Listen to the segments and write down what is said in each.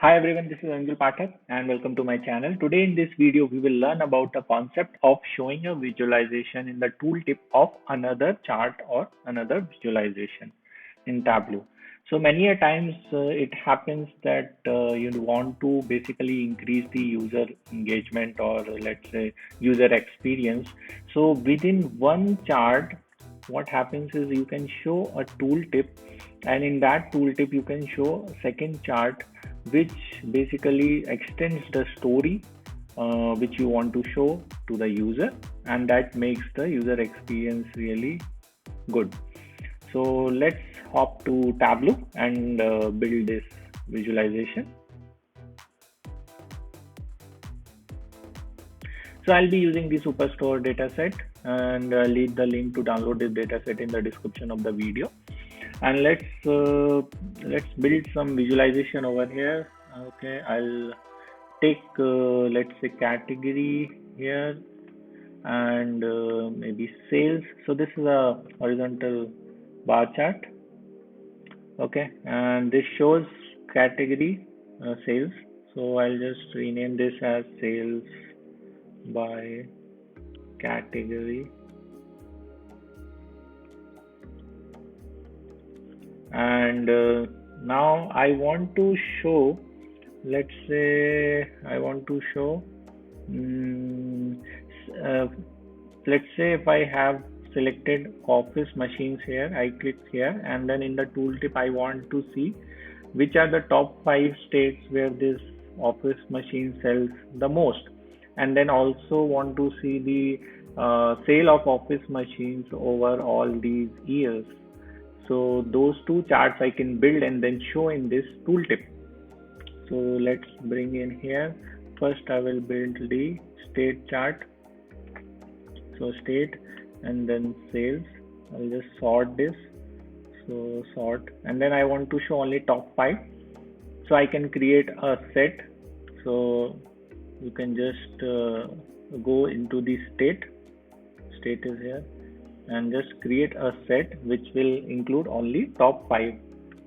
Hi everyone, this is Anjul Pathak and welcome to my channel. Today in this video, we will learn about the concept of showing a visualization in the tooltip of another chart or another visualization in Tableau. So many a times it happens that you want to basically increase the user engagement or let's say user experience. So within one chart, what happens is you can show a tooltip, and in that tooltip you can show a second chart which basically extends the story which you want to show to the user, and that makes the user experience really good. So let's hop to Tableau and build this visualization. So I'll be using the Superstore dataset, and leave the link to download this dataset in the description of the video. And let's build some visualization over here. Okay, I'll take let's say category here, and maybe sales. So this is a horizontal bar chart. Okay, and this shows category sales. So I'll just rename this as sales by category, and now I want to show, let's say I want to show mm, uh, let's say if I have selected office machines here, I click here, and then in the tooltip I want to see which are the top 5 states where this office machine sells the most, and then also want to see the sale of office machines over all these years. So those two charts I can build and then show in this tooltip. So let's bring in here. First I will build the state chart. So state and then sales. I'll just sort this. So sort, and then I want to show only top 5. So I can create a set. So you can just go into the state. State is here, and just create a set which will include only top 5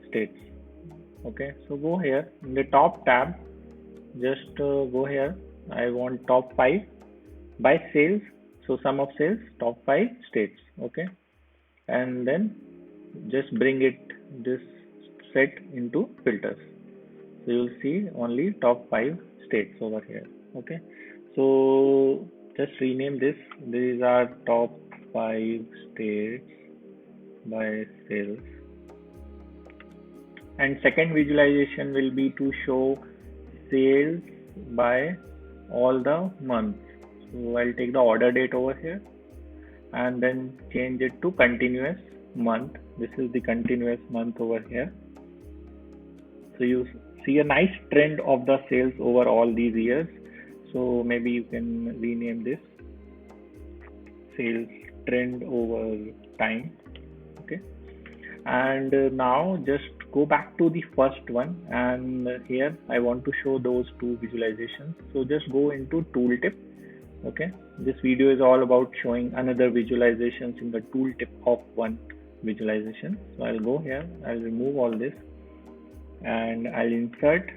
states. Okay, so go here in the top tab, just go here. I want top 5 by sales, so sum of sales top 5 states. Okay, and then just bring it this set into filters, so you'll see only top 5 states over here. Okay, so just rename this. These are top 5 states by sales, and second visualization will be to show sales by all the months. So I'll take the order date over here and then change it to continuous month. This is the continuous month over here. So you see a nice trend of the sales over all these years. So maybe you can rename this sales trend over time. Okay, and now just go back to the first one, and here I want to show those two visualizations. So just go into tooltip. Okay, this video is all about showing another visualizations in the tooltip of one visualization. So I'll go here, I'll remove all this, and I'll insert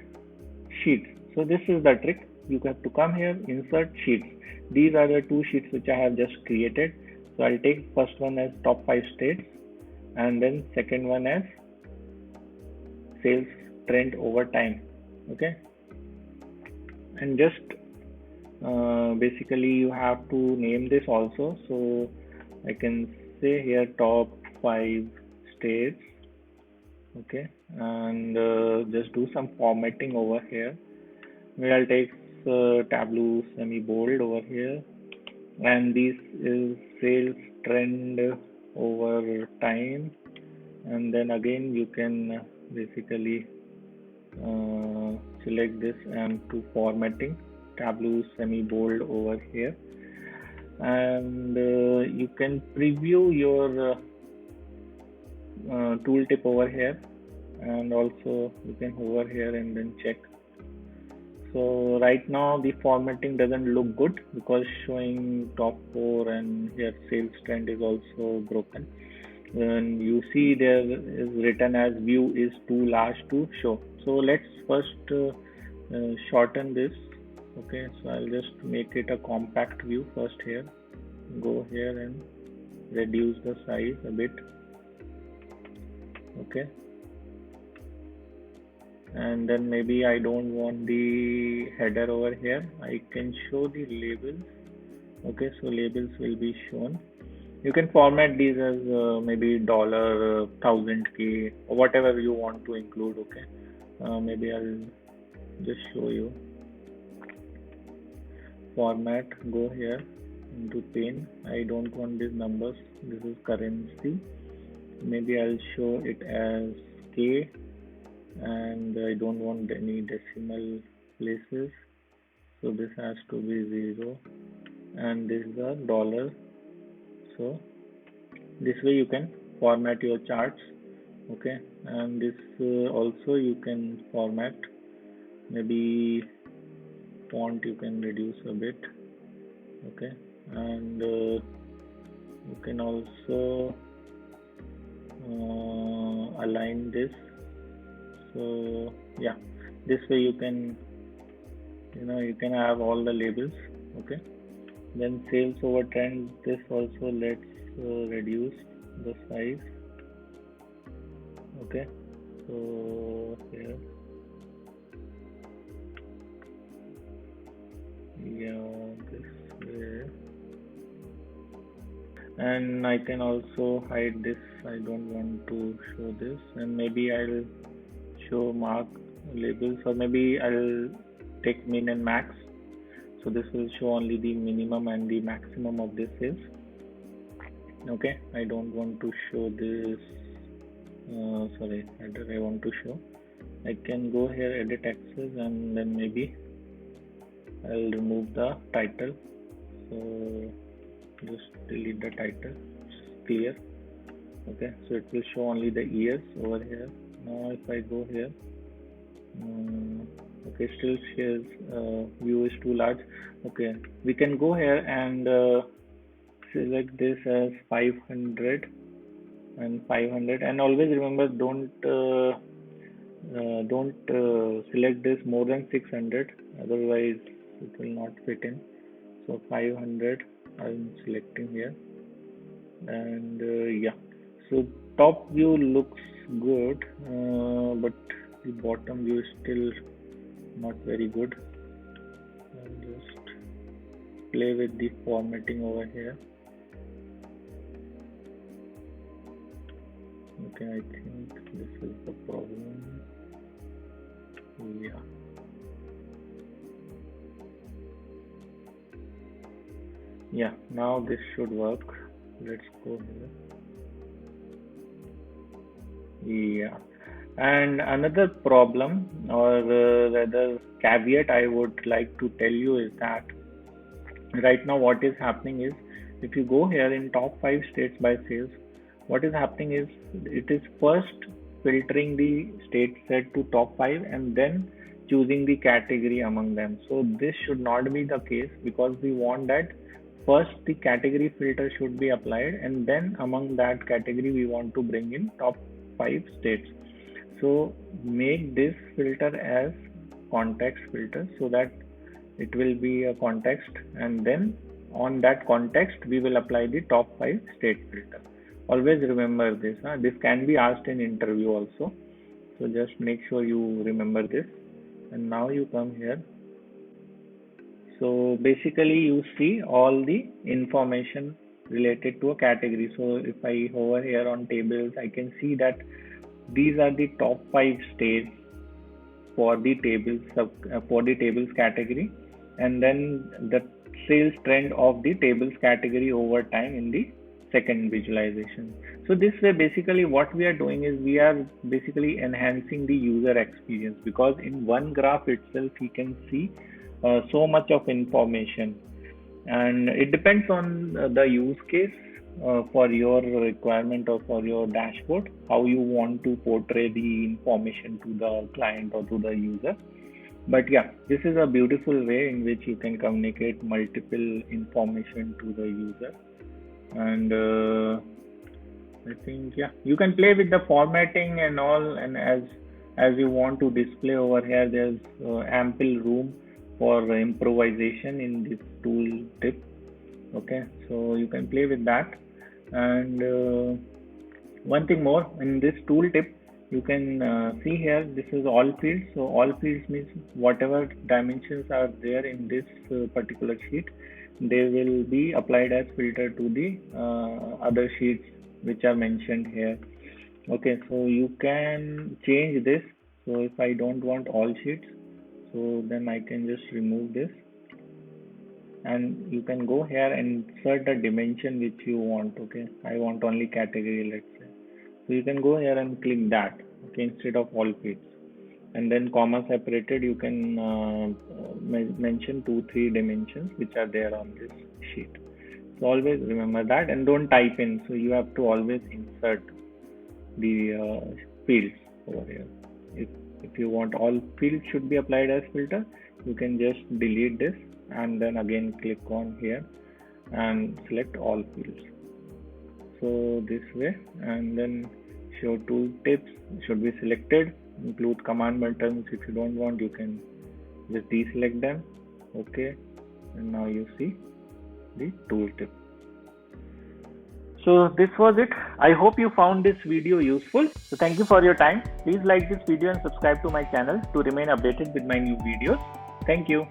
sheets. So this is the trick. You have to come here, insert sheets. These are the two sheets which I have just created. So I'll take first one as top 5 states, and then second one as sales trend over time. Okay, and just basically you have to name this also. So I can say here top 5 states. Okay, and just do some formatting over here. Maybe I'll take Tableau semi bold over here, and this is sales trend over time, and then again you can basically select this and to formatting Tableau semi bold over here, and you can preview your tooltip over here, and also you can hover here and then check. So right now the formatting doesn't look good because showing top 4 and here sales trend is also broken. And you see there is written as view is too large to show. So let's first shorten this. Okay, so I'll just make it a compact view first here. Go here and reduce the size a bit. Okay, and then maybe I don't want the header over here. I can show the labels. Okay, so labels will be shown. You can format these as maybe dollar, 1000K, or whatever you want to include. Okay, maybe I'll just show you. Format, go here into pane. I don't want these numbers. This is currency. Maybe I'll show it as K, and I don't want any decimal places. So this has to be 0, and this is a dollar. So this way you can format your charts. Okay, and this also you can format. Maybe font you can reduce a bit. Okay, and you can also align this. So yeah, this way you can you can have all the labels. Okay, then sales over trend, this also let's reduce the size. Okay, so here, yeah, this way, and I can also hide this. I don't want to show this, and maybe I'll show mark labels, or maybe I'll take min and max. So this will show only the minimum and the maximum of this sales. Okay, I don't want to show this. Sorry, I want to show. I can go here, edit access, and then maybe I'll remove the title. So just delete the title. It's clear. Okay, so it will show only the years over here. Now if I go here, okay, still shares view is too large. Okay, we can go here and select this as 500 and 500, and always remember don't select this more than 600, otherwise it will not fit in. So 500 I'm selecting here, and yeah, so top view looks good, but the bottom view is still not very good. I'll just play with the formatting over here. Okay, I think this is the problem. Yeah. Yeah, now this should work. Let's go here. Yeah. And another problem, or rather caveat I would like to tell you, is that right now what is happening is, if you go here in top 5 states by sales, what is happening is it is first filtering the state set to top 5 and then choosing the category among them. So this should not be the case, because we want that first the category filter should be applied, and then among that category we want to bring in top 5 states. So make this filter as context filter, so that it will be a context, and then on that context we will apply the top 5 state filter. Always remember this. This can be asked in interview also, so just make sure you remember this. And now you come here. So basically you see all the information related to a category. So if I hover here on tables, I can see that these are the top 5 states for the tables category, and then the sales trend of the tables category over time in the second visualization. So this way, basically what we are doing is we are basically enhancing the user experience, because in one graph itself he can see so much of information, and it depends on the use case for your requirement or for your dashboard, how you want to portray the information to the client or to the user. But yeah, this is a beautiful way in which you can communicate multiple information to the user. And I think, yeah, you can play with the formatting and all, and as you want to display over here, there's ample room for improvisation in this tool tip. Okay, so you can play with that. And one thing more in this tooltip, you can see here, this is all fields. So all fields means whatever dimensions are there in this particular sheet, they will be applied as filter to the other sheets which are mentioned here. Okay, so you can change this. So if I don't want all sheets, so then I can just remove this, and you can go here and insert the dimension which you want. Okay, I want only category, let's say. So you can go here and click that, okay, instead of all fields. And then comma separated, you can mention 2 3 dimensions which are there on this sheet. So always remember that, and don't type in. So you have to always insert the fields over here. If you want all fields should be applied as filter, you can just delete this and then again click on here and select all fields. So this way, and then show tool tips should be selected. Include command buttons. If you don't want, you can just deselect them. Okay, and now you see the tooltip. So this was it. I hope you found this video useful. So thank you for your time. Please like this video and subscribe to my channel to remain updated with my new videos. Thank you.